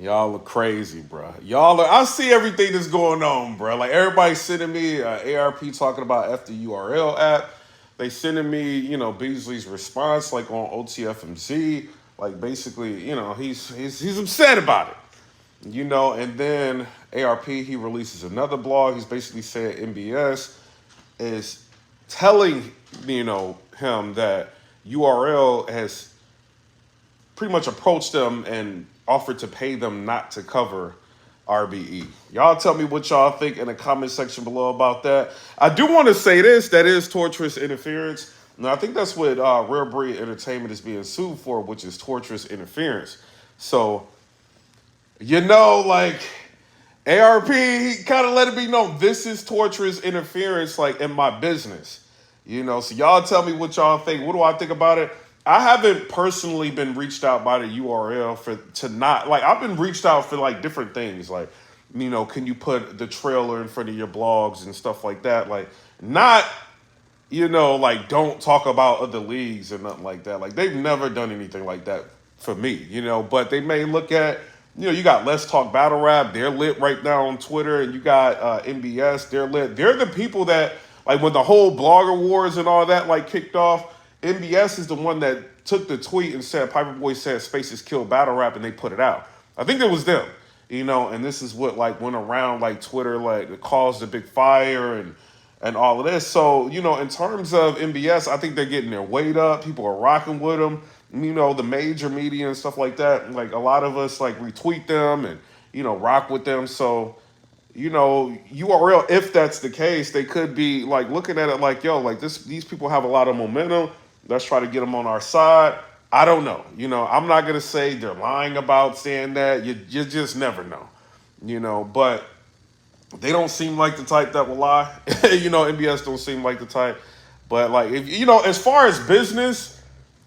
Y'all are crazy, bro. I see everything that's going on, bro. Like everybody's sending me ARP talking about F the URL app. They sending me, Beasley's response like on OTFMZ. Like basically, he's upset about it. And then ARP he releases another blog. He's basically saying MBS is telling him that URL has pretty much approached them and offered to pay them not to cover RBE. Y'all tell me what y'all think in the comment section below about that. I do want to say this, that is torturous interference. Now, I think that's what Rare Breed Entertainment is being sued for, which is torturous interference. So, like, ARP kind of let it be known, this is torturous interference, like, in my business. So y'all tell me what y'all think. What do I think about it? I haven't personally been reached out by the URL I've been reached out for like different things. Like, can you put the trailer in front of your blogs and stuff like that? Like, not, like don't talk about other leagues or nothing like that. Like they've never done anything like that for me, but they may look at, you got Let's Talk Battle Rap. They're lit right now on Twitter. And you got MBS. They're lit. They're the people that, like when the whole blogger wars and all that like kicked off, MBS is the one that took the tweet and said, PIPERBOY said Spaces killed battle rap, and they put it out. I think it was them, and this is what like went around like Twitter, like it caused a big fire and all of this. So, in terms of MBS, I think they're getting their weight up. People are rocking with them. The major media and stuff like that. Like a lot of us like retweet them and, rock with them. So, URL, if that's the case, they could be like looking at it like, yo, like these people have a lot of momentum. Let's try to get them on our side. I don't know. I'm not going to say they're lying about saying that. You just never know. But they don't seem like the type that will lie. MBS don't seem like the type. But like, if as far as business,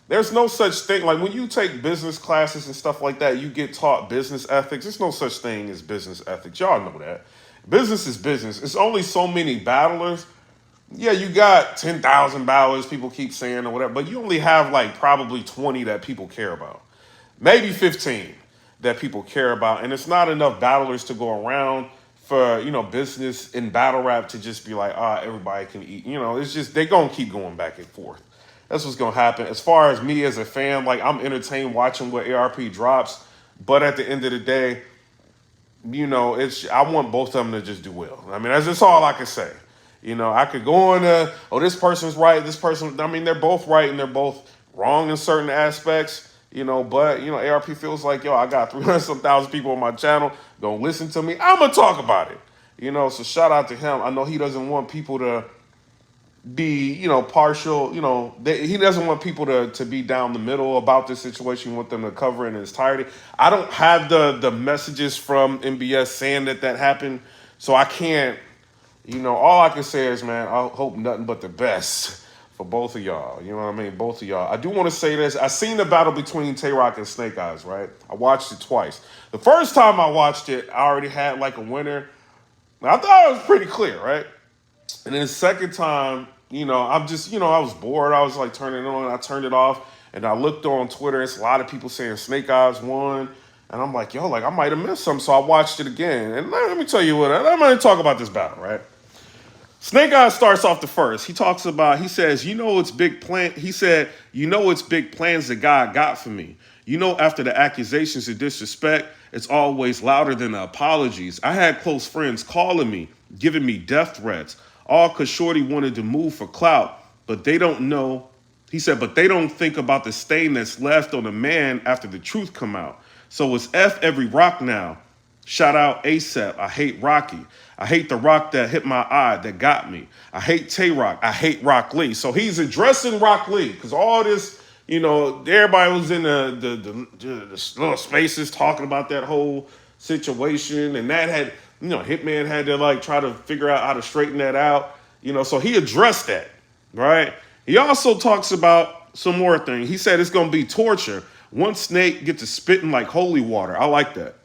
there's no such thing. Like when you take business classes and stuff like that, you get taught business ethics. There's no such thing as business ethics. Y'all know that. Business is business. It's only so many battlers. Yeah, you got 10,000 battlers, people keep saying or whatever, but you only have like probably 20 that people care about. Maybe 15 that people care about. And it's not enough battlers to go around for, business in battle rap to just be like, everybody can eat. It's just, they're going to keep going back and forth. That's what's going to happen. As far as me as a fan, like I'm entertained watching what ARP drops. But at the end of the day, I want both of them to just do well. I mean, that's just all I can say. I could go on this person's right, this person, they're both right and they're both wrong in certain aspects, but, ARP feels like, yo, I got 300,000 people on my channel, don't listen to me, I'm going to talk about it, so shout out to him. I know he doesn't want people to be, partial, he doesn't want people to be down the middle about this situation. He wants them to cover it in its entirety. I don't have the messages from MBS saying that happened, so I can't, all I can say is, man, I hope nothing but the best for both of y'all. You know what I mean? Both of y'all. I do want to say this. I seen the battle between Tay Roc and Snake Eyez, right? I watched it twice. The first time I watched it, I already had like a winner. I thought it was pretty clear, right? And then the second time, I'm just, I was bored. I was like turning it on. I turned it off. And I looked on Twitter. It's a lot of people saying Snake Eyez won. And I'm like, yo, like I might have missed something. So I watched it again. And let me tell you what, I'm going to talk about this battle, right? Snake Eyez starts off the first. He says, it's big plan. He said, it's big plans that God got for me. After the accusations of disrespect, it's always louder than the apologies. I had close friends calling me, giving me death threats, all because Shorty wanted to move for clout, but they don't know. He said, but they don't think about the stain that's left on a man after the truth come out. So it's F every rock now. Shout out ASAP. I hate Rocky. I hate the rock that hit my eye that got me. I hate Tay Roc. I hate Rock Lee. So he's addressing Rock Lee because all this, everybody was in the little spaces talking about that whole situation. And that had, Hitman had to like try to figure out how to straighten that out. So he addressed that, right? He also talks about some more things. He said it's going to be torture. One snake gets to spitting like holy water. I like that.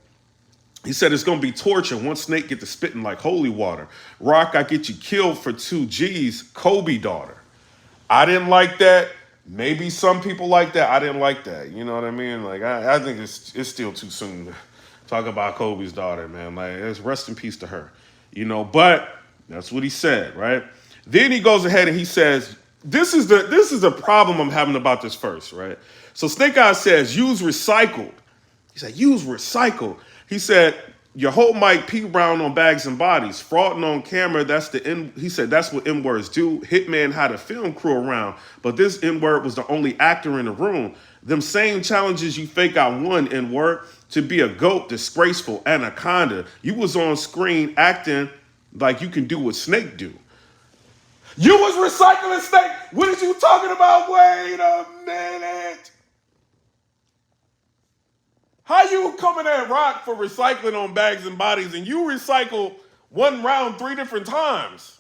He said it's going to be torture. One snake get to spitting like holy water. Rock, I get you killed for 2 G's, Kobe daughter. I didn't like that. Maybe some people like that. I didn't like that. You know what I mean? Like, I think it's still too soon Talk about Kobe's daughter, man. Like, it's rest in peace to her. But that's what he said, right? Then he goes ahead and he says, this is the problem I'm having about this verse, right? So Snake Eyes says, use recycled. He said, use recycled. He said, your whole mic P Brown on bags and bodies, frauding on camera. He said that's what N-words do. Hitman had a film crew around, but this N-word was the only actor in the room. Them same challenges you fake out won N-word. To be a goat, disgraceful, anaconda. You was on screen acting like you can do what Snake do. You was recycling Snake. What are you talking about? Wait a minute. How you coming at Roc for recycling on bags and bodies and you recycle one round 3 different times?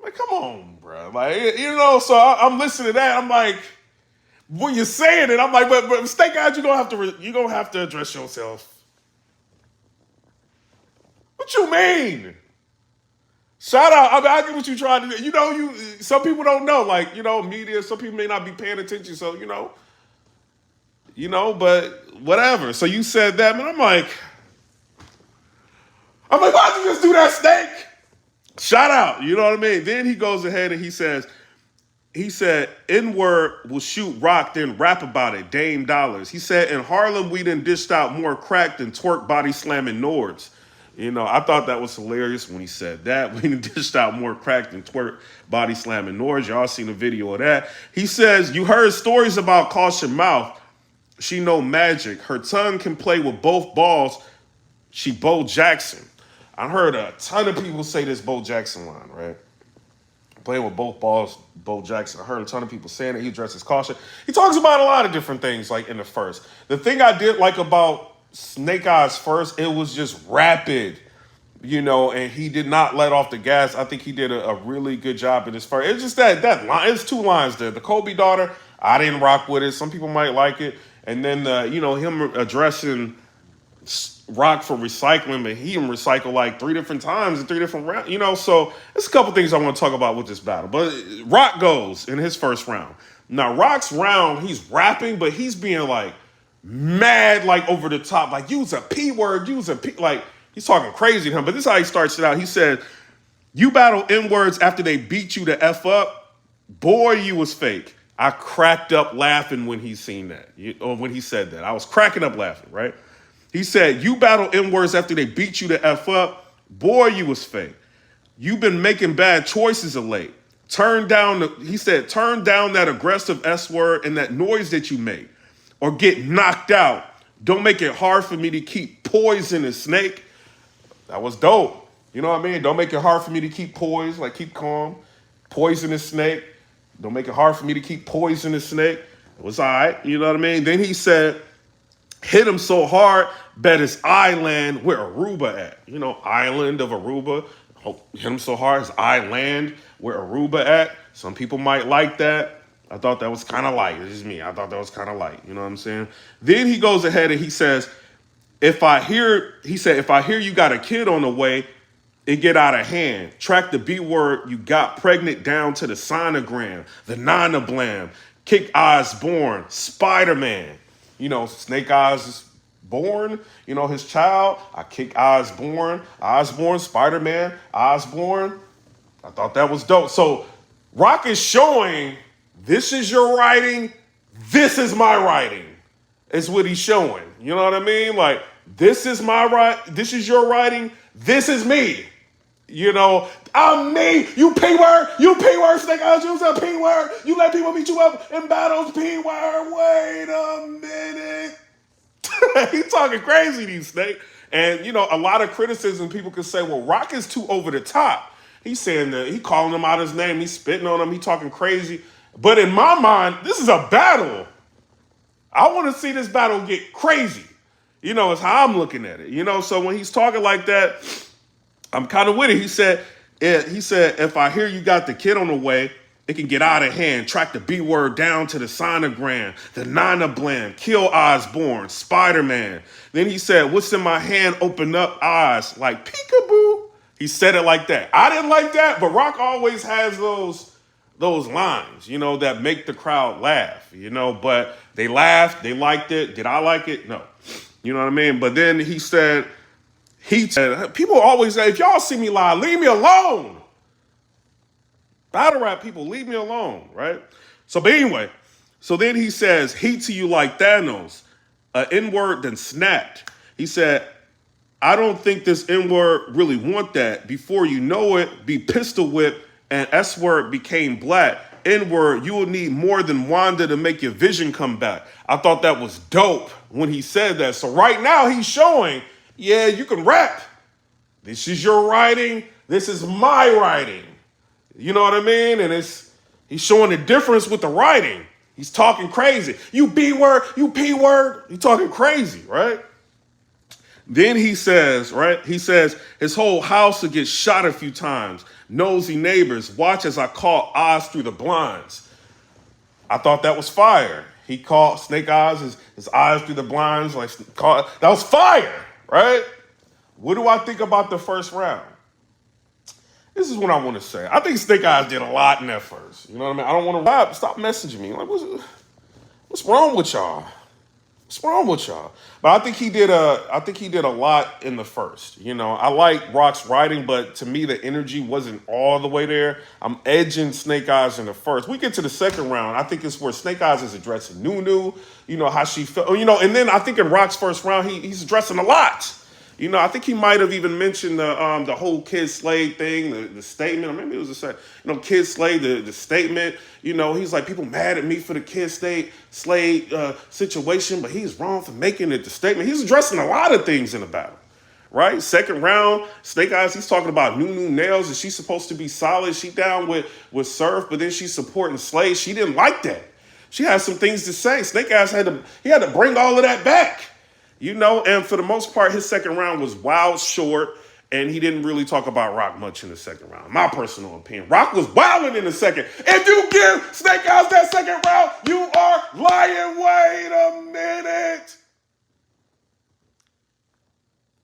Like, come on, bro. Like, so I'm listening to that. I'm like, when you're saying it, I'm like, but Snake Eyes, you're gonna have to address yourself. What you mean? Shout out. I get what you trying to do. Some people don't know, like, media, some people may not be paying attention, so but whatever. So you said that, man. I'm like, why'd you just do that, Snake? Shout out. You know what I mean? Then he goes ahead and he said, N-word will shoot Roc, then rap about it, Dame Dollars. He said, in Harlem, we done dished out more crack than twerk body slamming Nords. I thought that was hilarious when he said that. We done dished out more crack than twerk body slamming Nords. Y'all seen the video of that. He says, you heard stories about Caution Mouth. She know magic. Her tongue can play with both balls. She Bo Jackson. I heard a ton of people say this Bo Jackson line, right? Playing with both balls, Bo Jackson. I heard a ton of people saying it. He addresses caution. He talks about a lot of different things, like in the first. The thing I did like about Snake Eyes first, it was just rapid, and he did not let off the gas. I think he did a really good job in this first. It's just that line. It's 2 lines there. The Kobe daughter, I didn't rock with it. Some people might like it. And then, him addressing Roc for recycling, but he recycled like 3 different times in 3 different rounds, so there's a couple things I want to talk about with this battle. But Roc goes in his first round. Now, Roc's round, he's rapping, but he's being like mad, like over the top, like use a P word, like he's talking crazy to him. But this is how he starts it out. He said, you battle N-words after they beat you the F up. Boy, you was fake. I cracked up laughing when he seen that, or when he said that. I was cracking up laughing, right? He said, you battle N-words after they beat you the F up. Boy, you was fake. You've been making bad choices of late. Turn down that aggressive S word and that noise that you make, or get knocked out. Don't make it hard for me to keep poised a snake. That was dope. You know what I mean? Don't make it hard for me to keep poised, like keep calm. Poisonous snake. Don't make it hard for me to keep poisonous snake. It was all right. You know what I mean? Then he said, hit him so hard, bet his island where Aruba at. Island of Aruba. Hit him so hard, his island where Aruba at. Some people might like that. I thought that was kind of light. This is me. I thought that was kind of light. You know what I'm saying? Then he goes ahead and he says, if I hear you got a kid on the way, it get out of hand. Track the B word, you got pregnant down to the sonogram, the Nana Blam, Kick Osborne, Spider-Man. Snake Eyes is born, his child. I kick Osborne, Spider-Man, Osborne. I thought that was dope. So Roc is showing, this is your writing, this is my writing. Is what he's showing. You know what I mean? Like, this is this is your writing, this is me. I'm me. You P word, Snake Eyes, use a P word. You let people beat you up in battles, P word. Wait a minute. He's talking crazy, these Snake. And, a lot of criticism, people could say, well, Roc is too over the top. He's saying that he calling him out his name. He's spitting on him. He talking crazy. But in my mind, this is a battle. I want to see this battle get crazy. It's how I'm looking at it. So when he's talking like that, I'm kind of with it. He said, if I hear you got the kid on the way, it can get out of hand. Track the B word down to the sonogram, the Nana Blam, kill Osborne, Spider-Man. Then he said, what's in my hand? Open up eyes like peekaboo. He said it like that. I didn't like that, but Roc always has those lines, that make the crowd laugh, but they laughed, they liked it. Did I like it? No. You know what I mean? But then he said, people always say, if y'all see me live, leave me alone. Battle rap people, leave me alone, right? So, but anyway, so then he says, heat to you like Thanos, an N-word then snapped. He said, I don't think this N-word really want that. Before you know it, be pistol whipped and S-word became black. N-word, you will need more than Wanda to make your vision come back. I thought that was dope when he said that. So right now he's showing, yeah, you can rap. This is your writing. This is my writing. You know what I mean? And he's showing the difference with the writing. He's talking crazy. You B word, you P word. He's talking crazy, right? Then he says, right? He says his whole house will get shot a few times. Nosy neighbors, watch as I caught eyes through the blinds. I thought that was fire. He caught Snake Eyes, his eyes through the blinds, that was fire, right? What do I think about the first round? This is what I want to say. I think Snake Eyes did a lot in that first. You know what I mean? I don't want to rap. Stop messaging me. Like, what's wrong with y'all? What's wrong with y'all? But I think he did a lot in the first. You know, I like Roc's writing, but to me the energy wasn't all the way there. I'm edging Snake Eyes in the first. We get to the second round. I think it's where Snake Eyes is addressing Nunu. You know how she felt. You know, and then I think in Roc's first round he's addressing a lot. You know, I think he might have even mentioned the whole Kid Slade thing, the statement, or maybe it was Kid Slade, the statement. You know, he's like, people mad at me for the Kid Slade situation, but he's wrong for making it the statement. He's addressing a lot of things in the battle, right? Second round, Snake Eyes, he's talking about Nunu Nails, and she's supposed to be solid. She down with Surf, but then she's supporting Slade. She didn't like that. She had some things to say. Snake Eyes had to bring all of that back. You know, and for the most part, his second round was wild short, and he didn't really talk about Roc much in the second round. My personal opinion. Roc was wilding in the second. If you give Snake Eyes that second round, you are lying. Wait a minute.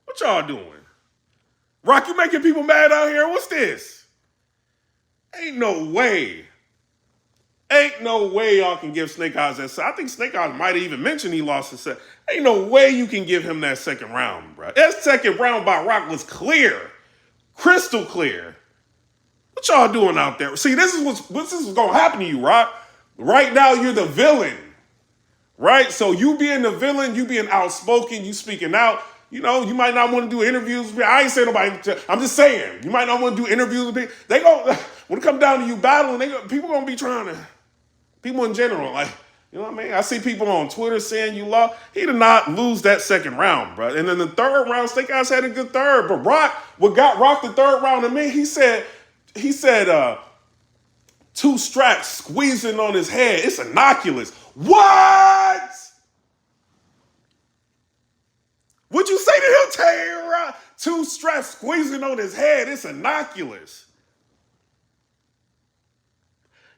What y'all doing? Roc, you making people mad out here? What's this? Ain't no way. Ain't no way y'all can give Snake Eyes that. I think Snake Eyes might have even mentioned he lost his set. Ain't no way you can give him that second round, bro. That second round by Roc was clear. Crystal clear. What y'all doing out there? See, this is what's going to happen to you, Roc. Right now, you're the villain. Right? So you being the villain, you being outspoken, you speaking out. You know, you might not want to do interviews with me. I ain't saying nobody. I'm just saying. You might not want to do interviews with me. They go, when it comes down to you battling, people going to be trying to. People in general, like, you know what I mean? I see people on Twitter saying you lost. He did not lose that second round, bro. And then the third round, Snake Eyes had a good third. But what got Roc the third round to me, he said, two straps squeezing on his head. It's innocuous. What? What'd you say to him, Tay Roc? Two straps squeezing on his head. It's innocuous.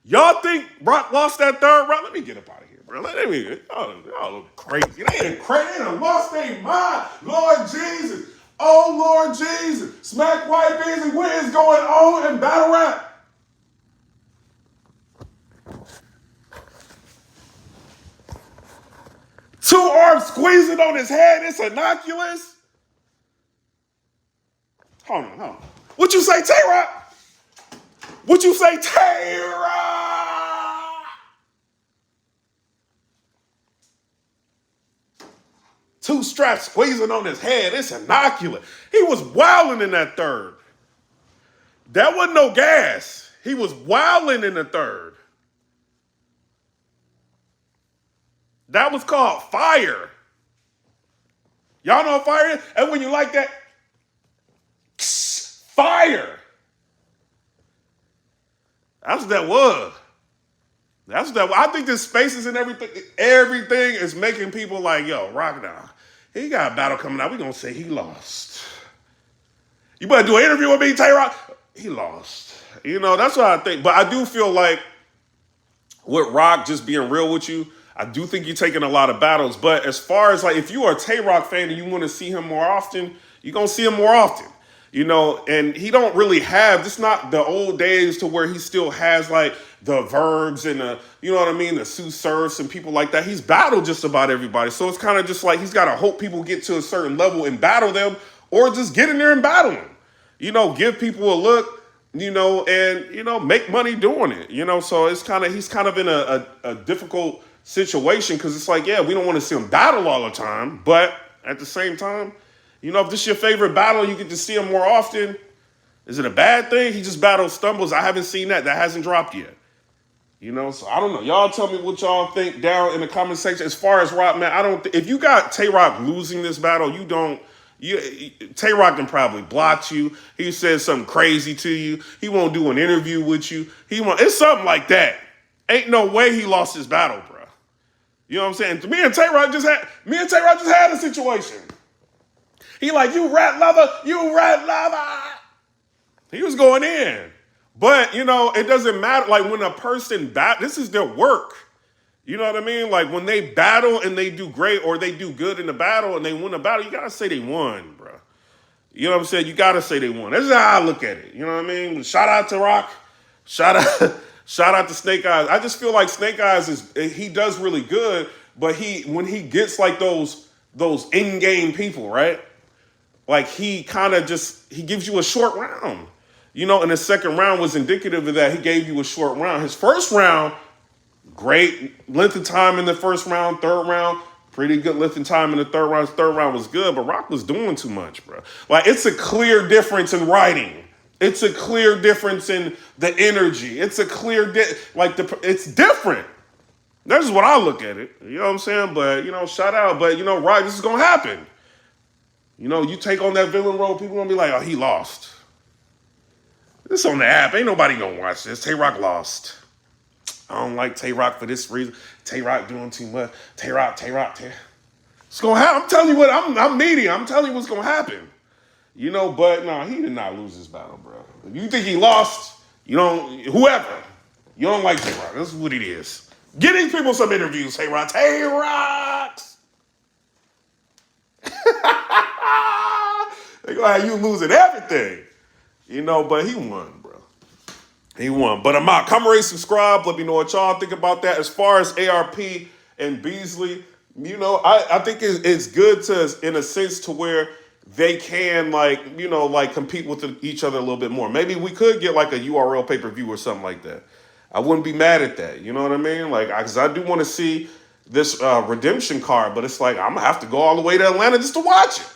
Y'all think Roc lost that third round? Let me get up out of here, bro. Y'all look crazy. They ain't crazy. They done lost their mind. Lord Jesus. Oh, Lord Jesus. Smack White Busy. What is going on in battle rap? Two arms squeezing on his head. It's innocuous. Hold on. What you say, Tay Roc? What you say, Tay Roc? Two straps squeezing on his head. It's innocuous. He was wilding in that third. That wasn't no gas. He was wilding in the third. That was called fire. Y'all know what fire is? And when you like that, fire. That's what that was. I think the spaces and everything is making people like, yo, Roc now. He got a battle coming out. We gonna say he lost. You better do an interview with me, Tay Roc. He lost. You know, that's what I think. But I do feel like with Roc, just being real with you, I do think you're taking a lot of battles. But as far as like, if you are a Tay Roc fan and you want to see him more often, you're gonna see him more often. You know, and he don't really have, it's not the old days to where he still has like the verbs and the, you know what I mean, the sous serfs and people like that. He's battled just about everybody. So it's kind of just like he's got to hope people get to a certain level and battle them, or just get in there and battle them. You know, give people a look, you know, and, you know, make money doing it, you know. So it's kind of, he's kind of in a difficult situation, because it's like, yeah, we don't want to see him battle all the time, but at the same time, you know, if this is your favorite battle, you get to see him more often. Is it a bad thing? He just battles stumbles. I haven't seen that. That hasn't dropped yet. You know, so I don't know. Y'all tell me what y'all think down in the comment section. As far as Roc, man, I don't. If you got Tay Roc losing this battle, you don't. Tay Roc can probably block you. He says something crazy to you. He won't do an interview with you. It's something like that. Ain't no way he lost his battle, bro. You know what I'm saying? Me and Tay Roc just had a situation. He like, you rat lover, you rat lover. He was going in. But, you know, it doesn't matter. Like, when a person this is their work. You know what I mean? Like, when they battle and they do great, or they do good in the battle and they win the battle, you got to say they won, bro. You know what I'm saying? You got to say they won. That's how I look at it. You know what I mean? Shout out to Roc. Shout out to Snake Eyes. I just feel like Snake Eyes he does really good, but when he gets like those in-game people, right? Like, he kind of he gives you a short round. You know, and the second round was indicative of that. He gave you a short round. His first round, great length of time in the first round. Third round, pretty good length of time in the third round. His third round was good, but Roc was doing too much, bro. Like, it's a clear difference in writing. It's a clear difference in the energy. It's a clear, it's different. That's just what I look at it. You know what I'm saying? But, you know, shout out. But, you know, right, this is going to happen. You know, you take on that villain role, people going to be like, oh, he lost. This on the app. Ain't nobody going to watch this. Tay Roc lost. I don't like Tay Roc for this reason. Tay Roc doing too much. Tay Roc. It's going to happen. I'm telling you what, I'm media. I'm telling you what's going to happen. You know, but no, he did not lose this battle, bro. If you think he lost, whoever, you don't like Tay Roc. This is what it is. Get these people some interviews, Tay Roc. Tay Roc! They gonna have you losing everything. You know, but he won, bro. He won. But I'm out. Come rate, subscribe. Let me know what y'all think about that. As far as ARP and Beasley, you know, I think it's good in a sense to where they can, like, you know, like, compete with each other a little bit more. Maybe we could get like a URL pay-per-view or something like that. I wouldn't be mad at that. You know what I mean? Like, because I do want to see this redemption card, but it's like, I'm going to have to go all the way to Atlanta just to watch it.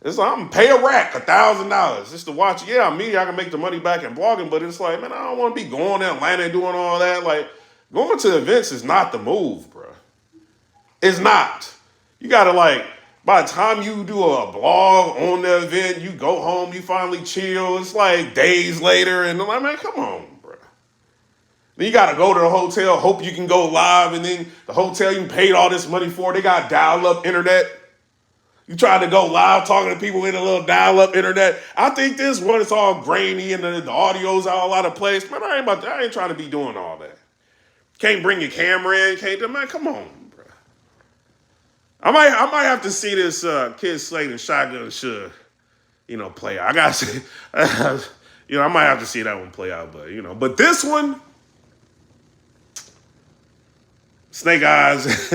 It's like, I'm going to pay a rack, $1,000 just to watch it. Yeah, I can make the money back in blogging, but it's like, man, I don't want to be going to Atlanta and doing all that. Like, going to events is not the move, bro. It's not. You got to, like, by the time you do a blog on the event, you go home, you finally chill. It's like days later, and I'm like, man, come on, bro. Then you got to go to the hotel, hope you can go live, and then the hotel you paid all this money for, they got dial-up internet. You try to go live talking to people in a little dial-up internet. I think this one is all grainy and the audio's all out of place. Man, I ain't trying to be doing all that. Can't bring your camera in, man, come on, bro. I might have to see this Kid Slade and Shotgun Suge, you know, play out. I gotta see, you know, I might have to see that one play out, but, you know. But this one, Snake Eyes.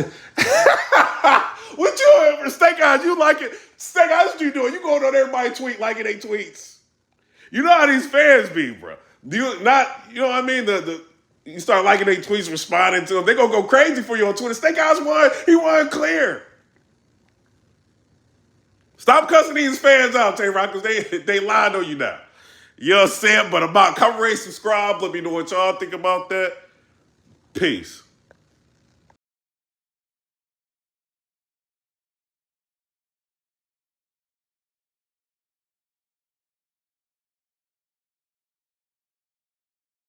What you, Snake Eyes, you like it? Snake Eyes, what you doing? You going on everybody tweet, liking their tweets. You know how these fans be, bro. You know what I mean? You start liking their tweets, responding to them. They gonna go crazy for you on Twitter. Snake Eyes won. He won clear. Stop cussing these fans out, Tay Roc, because they lied on you now. You know what I'm saying? But come rate, subscribe. Let me know what y'all think about that. Peace.